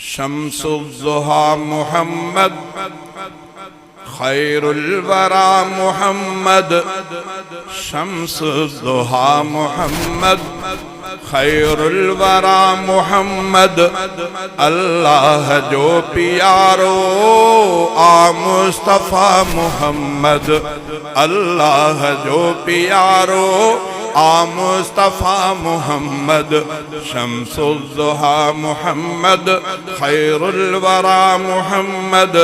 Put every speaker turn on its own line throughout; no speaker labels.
शम्सुज़्ज़ुहा मुहम्मद खैरुल वरा मुहम्मद शम्सुज़्ज़ुहा मुहम्मद खैरुल वरा मुहम्मद अल्लाह जो प्यारो आ मुस्तफ़ा मुहम्मद अल्लाह जो प्यारो आ मुस्तफ़ा मुहम्मद शम्सुज़्ज़ुहा मुहम्मद खैरुल वरा मुहम्मद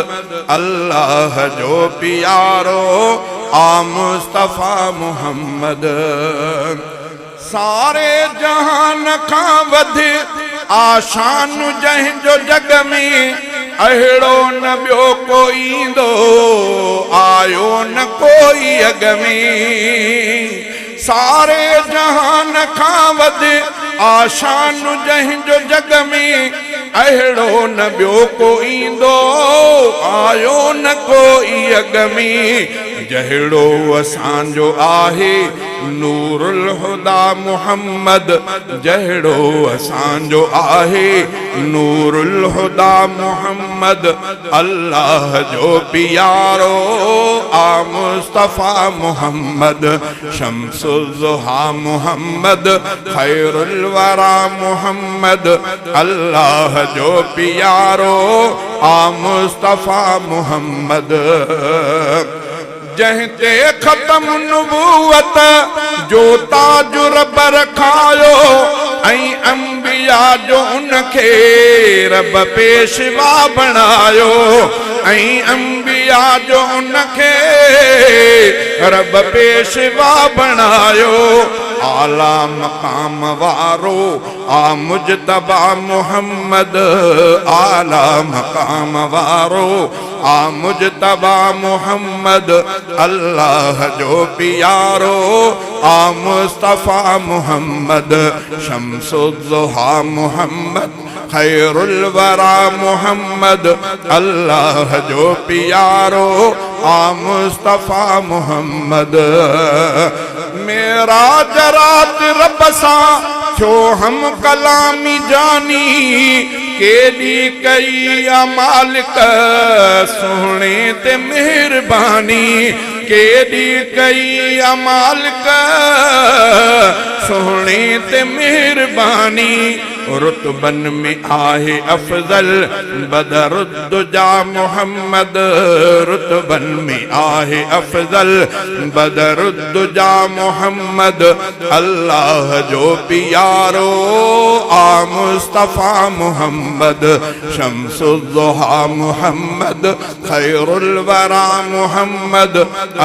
अल्लाह जो प्यारो आ मुस्तफ़ा मुहम्मद। सारे जहान का वध आशान जंहिंजो जग में अहिड़ो न ॿियो कोई दो आयो न कोई अग में। सारे जहान का वध आशान जंहिंजो जग में अहिड़ो न ॿियो कोई दो आयो न कोई अग में। जहिड़ो असांजो आहे नूरुल हुदा मुहम्मद जहिड़ो असांजो आहे नूरुल हुदा मुहम्मद अल्लाह जो प्यारो आ मुस्तफ़ा मुहम्मद शम्सुज़्ज़ुहा मुहम्मद खैरुल वरा मुहम्मद अल्लाह जो प्यारो आ मुस्तफ़ा मुहम्मद। जंहिंते ख़तम नुबूवत जो ताज रब रखायो ऐं अंबिया जो उनखे रब पेशवा बणायो ऐं अंबिया जो उनखे रब पेशवा बणायो। आला मकाम वारो आ मुजतबा मुहम्मद आला मकाम वारो आ मुजतबा मुहम्मद अल्लाह जो प्यारो आ मुस्तफ़ा मुहम्मद शम्सुज़्ज़ुहा मुहम्मद खैरुल वरा मुहम्मद अल्लाह जो प्यारो आ मुस्तफ़ा मुहम्मद। मेरा जरात रब सा छो हम कलामी जानी केडी कई आ मालिक सोहणे ते मेहरबानी केडी कई आ मालिक सोहणे ते मेहरबानी। रुतबन में आहे अफजल बदरुद्दुजा मुहम्मद रुतबन में आहे अफजल बदरुद्दुजा मुहम्मद अल्लाह जो प्यारो आ मुस्तफ़ा मुहम्मद शम्सुज़्ज़ुहा मुहम्मद खैरुल वरा मुहम्मद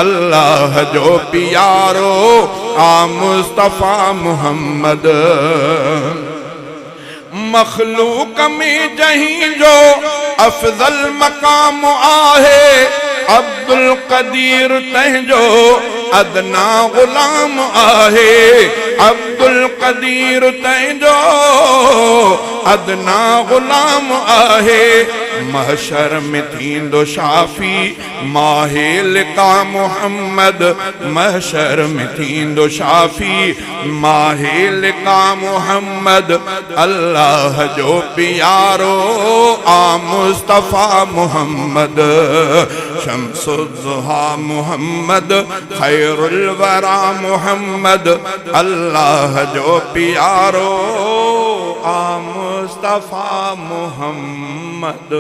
अल्लाह जो प्यारो आ मुस्तफ़ा मुहम्मद। मखलूक में जहीं जो अफजल मकाम आहे अब्दुल कदीर तंहिंजो अदना गुलाम आहे अब्दुल कदीर तंहिंजो अदना गुलाम आहे। महशर में थींदो शाफी माहे लिका मुहम्मद महशर में थींदो शाफी माहे लिका मुहम्मद अल्लाह जो प्यारो आ मुस्तफ़ा मुहम्मद शम्सुज़्ज़ुहा मुहम्मद खैरुल वरा मुहम्मद अल्लाह जो प्यारो आ मुस्तफ़ा मुहम्मद।